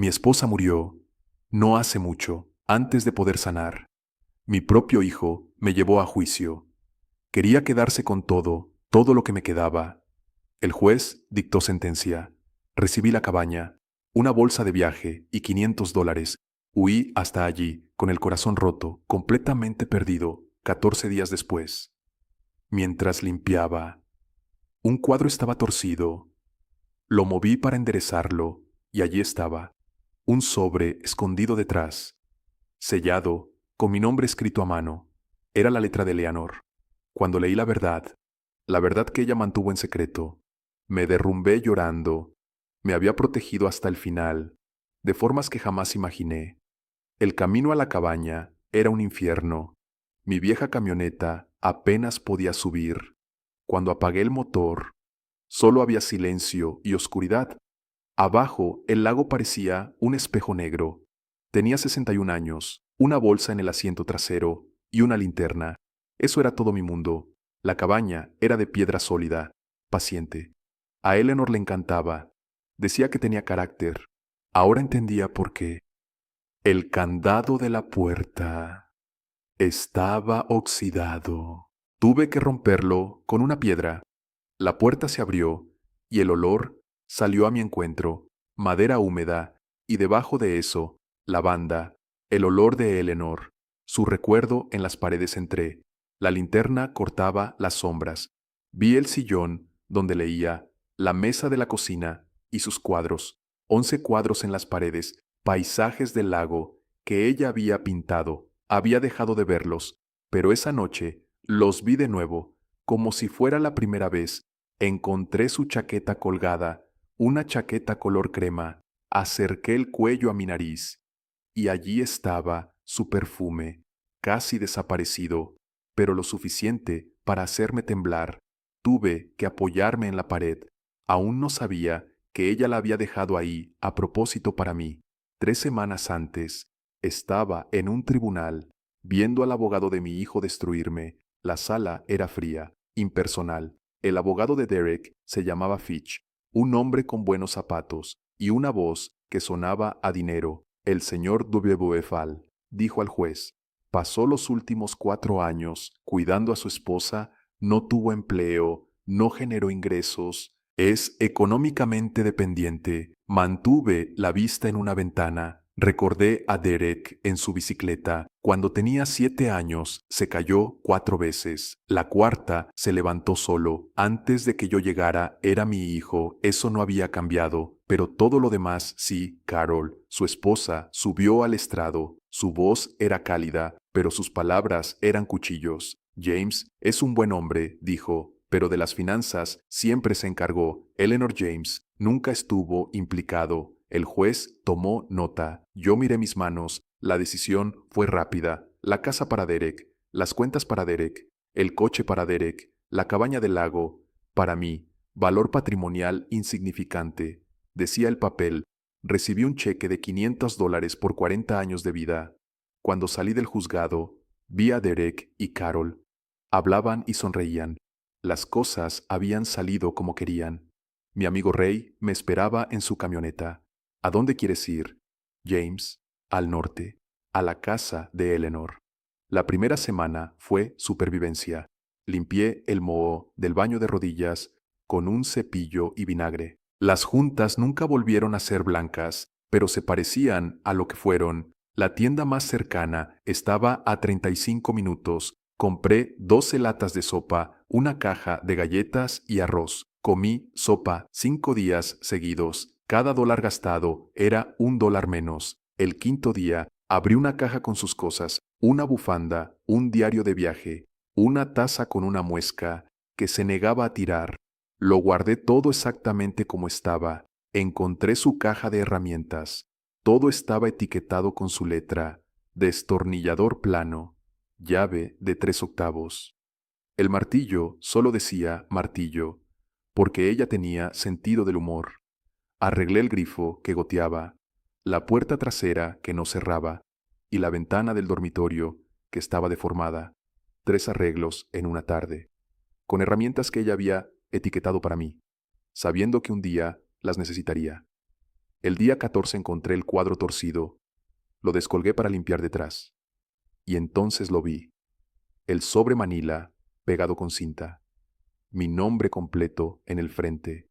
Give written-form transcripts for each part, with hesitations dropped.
Mi esposa murió no hace mucho, antes de poder sanar. Mi propio hijo me llevó a juicio. Quería quedarse con todo lo que me quedaba. El juez dictó sentencia. Recibí la cabaña, una bolsa de viaje y $500. Huí hasta allí, con el corazón roto, completamente perdido, 14 días después. Mientras limpiaba, un cuadro estaba torcido. Lo moví para enderezarlo y allí estaba, un sobre escondido detrás, sellado, con mi nombre escrito a mano. Era la letra de Eleanor. Cuando leí la verdad que ella mantuvo en secreto, me derrumbé llorando. Me había protegido hasta el final, de formas que jamás imaginé. El camino a la cabaña era un infierno. Mi vieja camioneta apenas podía subir. Cuando apagué el motor, solo había silencio y oscuridad. Abajo, el lago parecía un espejo negro. Tenía 61 años, una bolsa en el asiento trasero y una linterna. Eso era todo mi mundo. La cabaña era de piedra sólida, paciente. A Eleanor le encantaba. Decía que tenía carácter. Ahora entendía por qué. El candado de la puerta estaba oxidado. Tuve que romperlo con una piedra. La puerta se abrió y el olor salió a mi encuentro, madera húmeda, y debajo de eso, lavanda, el olor de Eleanor. Su recuerdo en las paredes entré. La linterna cortaba las sombras. Vi el sillón donde leía, la mesa de la cocina y sus cuadros, 11 cuadros en las paredes, paisajes del lago que ella había pintado. Había dejado de verlos, pero esa noche los vi de nuevo, como si fuera la primera vez. Encontré su chaqueta colgada, una chaqueta color crema. Acerqué el cuello a mi nariz y allí estaba su perfume, casi desaparecido, pero lo suficiente para hacerme temblar. Tuve que apoyarme en la pared. Aún no sabía que ella la había dejado ahí a propósito para mí. 3 semanas antes, estaba en un tribunal, viendo al abogado de mi hijo destruirme. La sala era fría, impersonal. El abogado de Derek se llamaba Fitch, un hombre con buenos zapatos y una voz que sonaba a dinero. El señor W. Fall dijo al juez, pasó los últimos 4 años cuidando a su esposa, no tuvo empleo, no generó ingresos, es económicamente dependiente. Mantuve la vista en una ventana. Recordé a Derek en su bicicleta. Cuando tenía 7 años, se cayó 4 veces. La cuarta se levantó solo. Antes de que yo llegara, era mi hijo. Eso no había cambiado. Pero todo lo demás sí. Carol, su esposa, subió al estrado. Su voz era cálida, pero sus palabras eran cuchillos. James es un buen hombre, dijo, pero de las finanzas siempre se encargó. Eleanor James nunca estuvo implicado. El juez tomó nota. Yo miré mis manos. La decisión fue rápida. La casa para Derek, las cuentas para Derek, el coche para Derek, la cabaña del lago, para mí, valor patrimonial insignificante. Decía el papel, recibí un cheque de $500 por 40 años de vida. Cuando salí del juzgado, vi a Derek y Carol. Hablaban y sonreían. Las cosas habían salido como querían. Mi amigo Ray me esperaba en su camioneta. ¿A dónde quieres ir? James, al norte, a la casa de Eleanor. La primera semana fue supervivencia. Limpié el moho del baño de rodillas con un cepillo y vinagre. Las juntas nunca volvieron a ser blancas, pero se parecían a lo que fueron. La tienda más cercana estaba a 35 minutos. Compré 12 latas de sopa, una caja de galletas y arroz. Comí sopa 5 días seguidos. Cada dólar gastado era $1 menos. El quinto día, abrí una caja con sus cosas, una bufanda, un diario de viaje, una taza con una muesca que se negaba a tirar. Lo guardé todo exactamente como estaba. Encontré su caja de herramientas. Todo estaba etiquetado con su letra. Destornillador plano. Llave de 3/8. El martillo solo decía martillo, porque ella tenía sentido del humor. Arreglé el grifo que goteaba, la puerta trasera que no cerraba y la ventana del dormitorio que estaba deformada. 3 arreglos en una tarde, con herramientas que ella había etiquetado para mí, sabiendo que un día las necesitaría. El día 14 encontré el cuadro torcido. Lo descolgué para limpiar detrás. Y entonces lo vi. El sobre Manila, pegado con cinta. Mi nombre completo en el frente.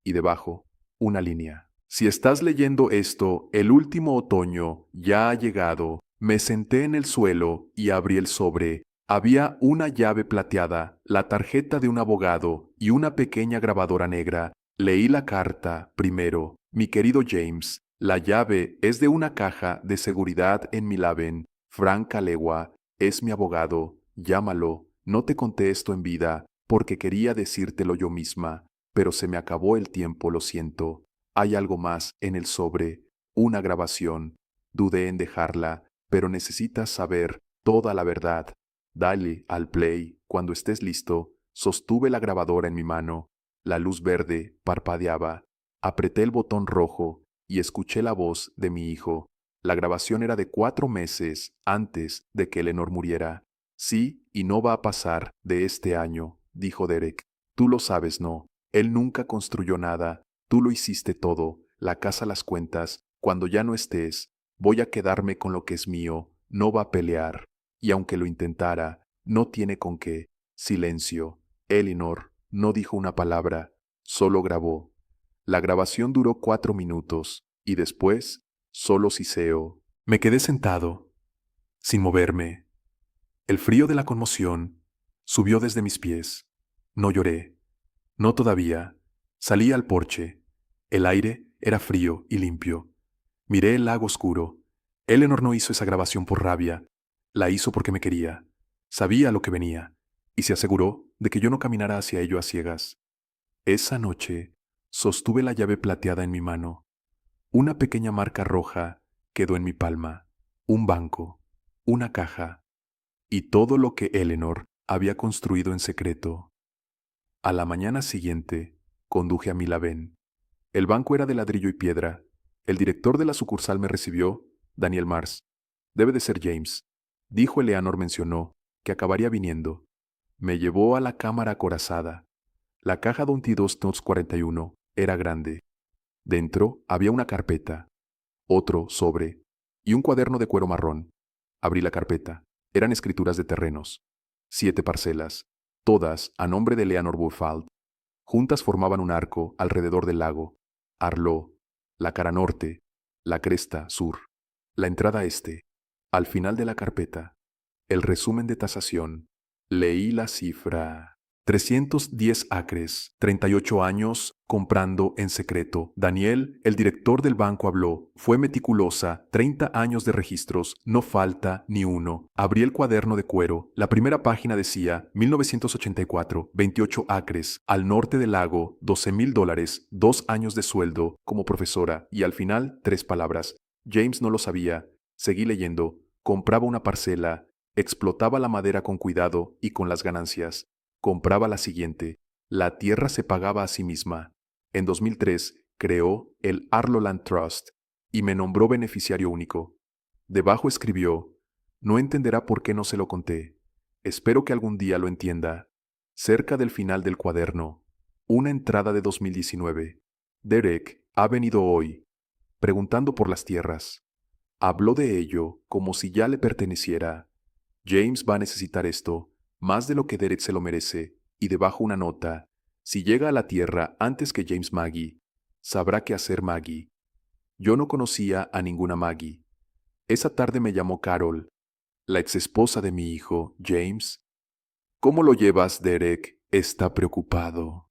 Y debajo, una línea. Si estás leyendo esto, el último otoño ya ha llegado. Me senté en el suelo y abrí el sobre. Había una llave plateada, la tarjeta de un abogado y una pequeña grabadora negra. Leí la carta primero. Mi querido James, la llave es de una caja de seguridad en Milaven. Frank Calegua es mi abogado. Llámalo. No te conté esto en vida porque quería decírtelo yo misma, pero se me acabó el tiempo, lo siento. Hay algo más en el sobre, una grabación. Dudé en dejarla, pero necesitas saber toda la verdad. Dale al play cuando estés listo. Sostuve la grabadora en mi mano. La luz verde parpadeaba. Apreté el botón rojo y escuché la voz de mi hijo. La grabación era de 4 meses antes de que Eleanor muriera. Sí, y no va a pasar de este año, dijo Derek. Tú lo sabes, ¿no? Él nunca construyó nada. Tú lo hiciste todo, la casa, las cuentas. Cuando ya no estés, voy a quedarme con lo que es mío. No va a pelear. Y aunque lo intentara, no tiene con qué. Silencio. Eleanor no dijo una palabra, solo grabó. La grabación duró 4 minutos, y después, solo siseo. Me quedé sentado, sin moverme. El frío de la conmoción subió desde mis pies. No lloré. No todavía. Salí al porche. El aire era frío y limpio. Miré el lago oscuro. Eleanor no hizo esa grabación por rabia. La hizo porque me quería. Sabía lo que venía. Y se aseguró de que yo no caminara hacia ello a ciegas. Esa noche sostuve la llave plateada en mi mano. Una pequeña marca roja quedó en mi palma. Un banco. Una caja. Y todo lo que Eleanor había construido en secreto. A la mañana siguiente, conduje a Milaven. El banco era de ladrillo y piedra. El director de la sucursal me recibió, Daniel Mars. Debe de ser James. Dijo Eleanor mencionó que acabaría viniendo. Me llevó a la cámara acorazada. La caja 22 Notes 41 era grande. Dentro había una carpeta, otro sobre y un cuaderno de cuero marrón. Abrí la carpeta. Eran escrituras de terrenos. 7 parcelas, todas a nombre de Eleanor Woodfall. Juntas formaban un arco alrededor del lago. Arlo, la cara norte, la cresta sur, la entrada este. Al final de la carpeta, el resumen de tasación. Leí la cifra. 310 acres, 38 años, comprando en secreto. Daniel, el director del banco, habló. Fue meticulosa, 30 años de registros, no falta ni uno. Abrí el cuaderno de cuero. La primera página decía, 1984, 28 acres, al norte del lago, $12,000, 2 años de sueldo como profesora, y al final, 3 palabras. James no lo sabía. Seguí leyendo. Compraba una parcela, explotaba la madera con cuidado y con las ganancias. Compraba la siguiente. La tierra se pagaba a sí misma. En 2003 creó el Arlo Land Trust y me nombró beneficiario único. Debajo escribió, no entenderá por qué no se lo conté. Espero que algún día lo entienda. Cerca del final del cuaderno, una entrada de 2019. Derek ha venido hoy, preguntando por las tierras. Habló de ello como si ya le perteneciera. James va a necesitar esto, más de lo que Derek se lo merece, y debajo una nota. Si llega a la tierra antes que James Maggie, sabrá qué hacer Maggie. Yo no conocía a ninguna Maggie. Esa tarde me llamó Carol, la exesposa de mi hijo, James. ¿Cómo lo llevas, Derek? Está preocupado,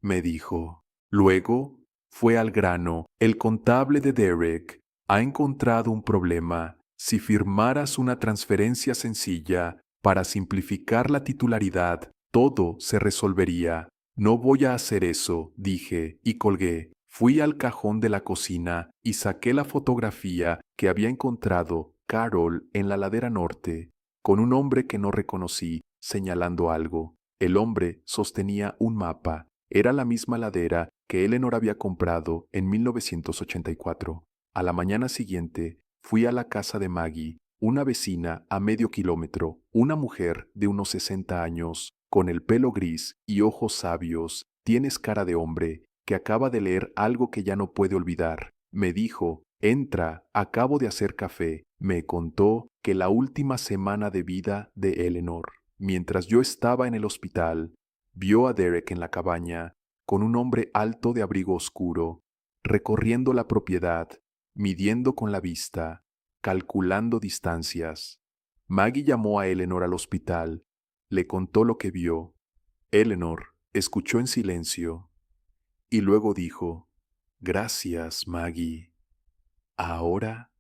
me dijo. Luego fue al grano. El contable de Derek ha encontrado un problema. Si firmaras una transferencia sencilla para simplificar la titularidad, todo se resolvería. No voy a hacer eso, dije, y colgué. Fui al cajón de la cocina y saqué la fotografía que había encontrado Carol en la ladera norte, con un hombre que no reconocí, señalando algo. El hombre sostenía un mapa. Era la misma ladera que Eleanor había comprado en 1984. A la mañana siguiente, fui a la casa de Maggie, una vecina a medio kilómetro, una mujer de unos 60 años, con el pelo gris y ojos sabios. Tienes cara de hombre, que acaba de leer algo que ya no puede olvidar. Me dijo, entra, acabo de hacer café. Me contó que la última semana de vida de Eleanor, mientras yo estaba en el hospital, vio a Derek en la cabaña, con un hombre alto de abrigo oscuro, recorriendo la propiedad, midiendo con la vista, calculando distancias. Maggie llamó a Eleanor al hospital, le contó lo que vio. Eleanor escuchó en silencio y luego dijo, gracias, Maggie. Ahora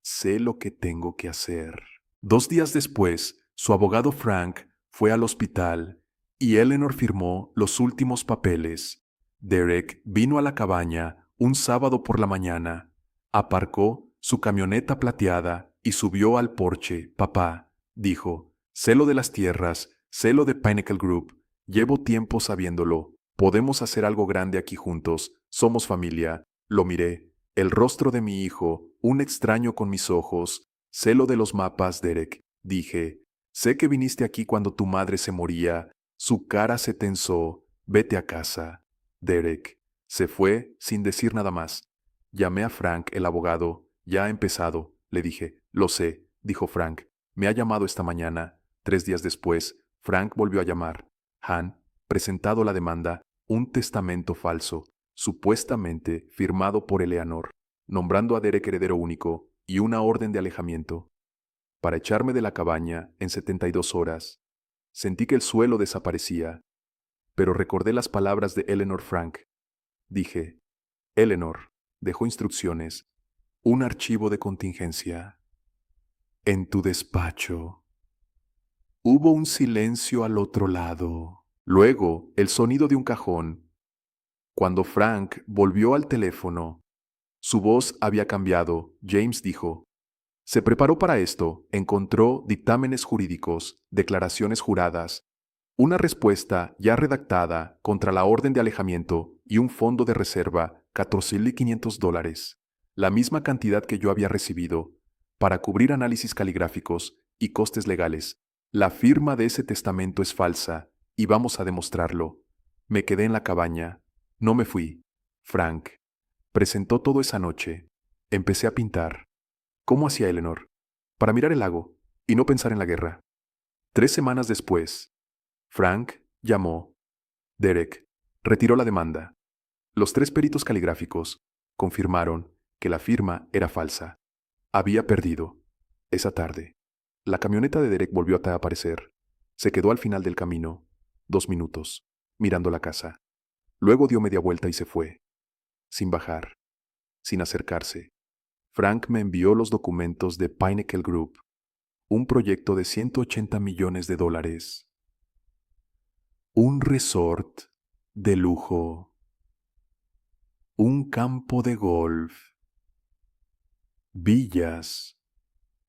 sé lo que tengo que hacer. 2 días después, su abogado Frank fue al hospital y Eleanor firmó los últimos papeles. Derek vino a la cabaña un sábado por la mañana, aparcó su camioneta plateada y subió al porche. Papá, dijo, sé lo de las tierras, sé lo de Pinnacle Group, llevo tiempo sabiéndolo, podemos hacer algo grande aquí juntos, somos familia. Lo miré, el rostro de mi hijo, un extraño con mis ojos. Sé lo de los mapas, Derek, dije. Sé que viniste aquí cuando tu madre se moría. Su cara se tensó. Vete a casa. Derek se fue sin decir nada más. Llamé a Frank, el abogado. Ya ha empezado, le dije. Lo sé, dijo Frank. Me ha llamado esta mañana. 3 días después, Frank volvió a llamar. Han presentado la demanda, un testamento falso, supuestamente firmado por Eleanor, nombrando a Derek heredero único y una orden de alejamiento. Para echarme de la cabaña en 72 horas, sentí que el suelo desaparecía, pero recordé las palabras de Eleanor Frank. Dije, Eleanor dejó instrucciones, un archivo de contingencia. En tu despacho. Hubo un silencio al otro lado. Luego, el sonido de un cajón. Cuando Frank volvió al teléfono, su voz había cambiado. James dijo, se preparó para esto, encontró dictámenes jurídicos, declaraciones juradas, una respuesta ya redactada contra la orden de alejamiento y un fondo de reserva, $14,500, la misma cantidad que yo había recibido, para cubrir análisis caligráficos y costes legales. La firma de ese testamento es falsa y vamos a demostrarlo. Me quedé en la cabaña. No me fui. Frank presentó todo esa noche. Empecé a pintar. ¿Cómo hacía Eleanor? Para mirar el lago y no pensar en la guerra. 3 semanas después, Frank llamó. Derek retiró la demanda. Los 3 peritos caligráficos confirmaron que la firma era falsa. Había perdido. Esa tarde, la camioneta de Derek volvió a aparecer. Se quedó al final del camino, 2 minutos, mirando la casa. Luego dio media vuelta y se fue, sin bajar, sin acercarse. Frank me envió los documentos de Pinnacle Group, un proyecto de $180 millones, un resort de lujo, un campo de golf, villas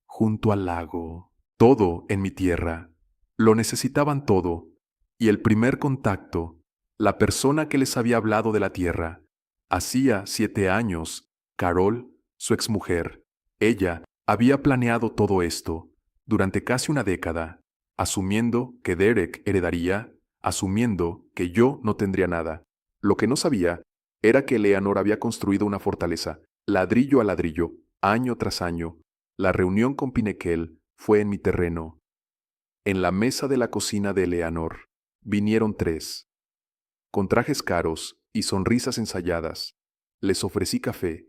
junto al lago, todo en mi tierra. Lo necesitaban todo, y el primer contacto, la persona que les había hablado de la tierra, hacía 7 años, Carol, su exmujer. Ella había planeado todo esto durante casi una década, asumiendo que Derek heredaría, asumiendo que yo no tendría nada. Lo que no sabía era que Eleanor había construido una fortaleza, ladrillo a ladrillo, año tras año. La reunión con Pinnacle fue en mi terreno. En la mesa de la cocina de Eleanor vinieron 3, con trajes caros y sonrisas ensayadas. Les ofrecí café.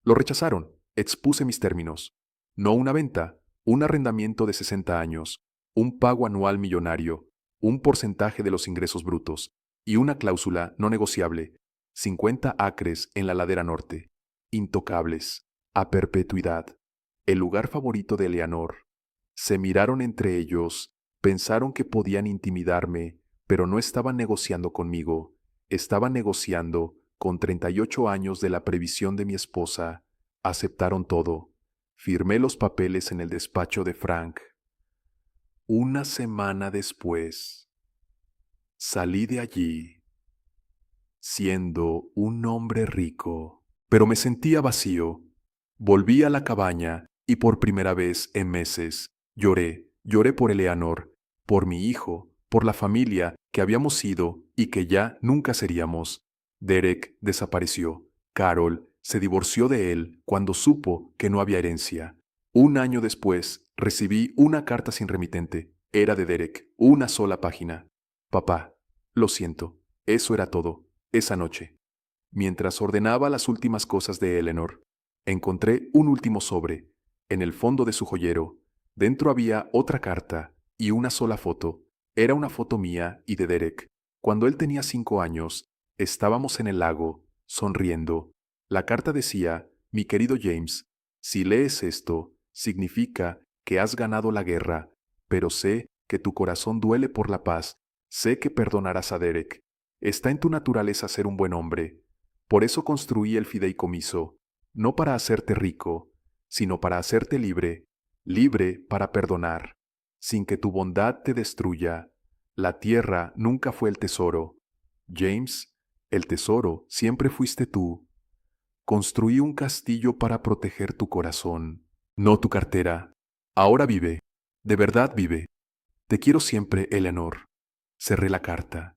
Lo rechazaron. Expuse mis términos. No una venta, un arrendamiento de 60 años, un pago anual millonario, un porcentaje de los ingresos brutos y una cláusula no negociable, 50 acres en la ladera norte, intocables, a perpetuidad, el lugar favorito de Eleanor. Se miraron entre ellos, pensaron que podían intimidarme, pero no estaban negociando conmigo, estaban negociando con 38 años de la previsión de mi esposa. Aceptaron todo. Firmé los papeles en el despacho de Frank. Una semana después, salí de allí, siendo un hombre rico, pero me sentía vacío. Volví a la cabaña y por primera vez en meses lloré por Eleanor, por mi hijo, por la familia que habíamos sido y que ya nunca seríamos. Derek desapareció. Carol se divorció de él cuando supo que no había herencia. Un año después, recibí una carta sin remitente. Era de Derek, una sola página. Papá, lo siento, eso era todo, esa noche. Mientras ordenaba las últimas cosas de Eleanor, encontré un último sobre. En el fondo de su joyero, dentro había otra carta y una sola foto. Era una foto mía y de Derek. Cuando él tenía 5 años, estábamos en el lago, sonriendo. La carta decía: mi querido James, si lees esto, significa que has ganado la guerra, pero sé que tu corazón duele por la paz. Sé que perdonarás a Derek. Está en tu naturaleza ser un buen hombre. Por eso construí el fideicomiso, no para hacerte rico, sino para hacerte libre, libre para perdonar, sin que tu bondad te destruya. La tierra nunca fue el tesoro. James, el tesoro siempre fuiste tú. Construí un castillo para proteger tu corazón, no tu cartera. Ahora vive, de verdad vive. Te quiero siempre, Eleanor. Cerré la carta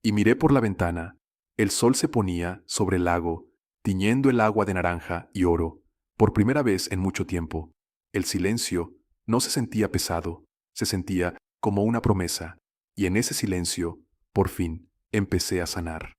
y miré por la ventana. El sol se ponía sobre el lago, tiñendo el agua de naranja y oro. Por primera vez en mucho tiempo, el silencio no se sentía pesado, se sentía como una promesa, y en ese silencio, por fin, empecé a sanar.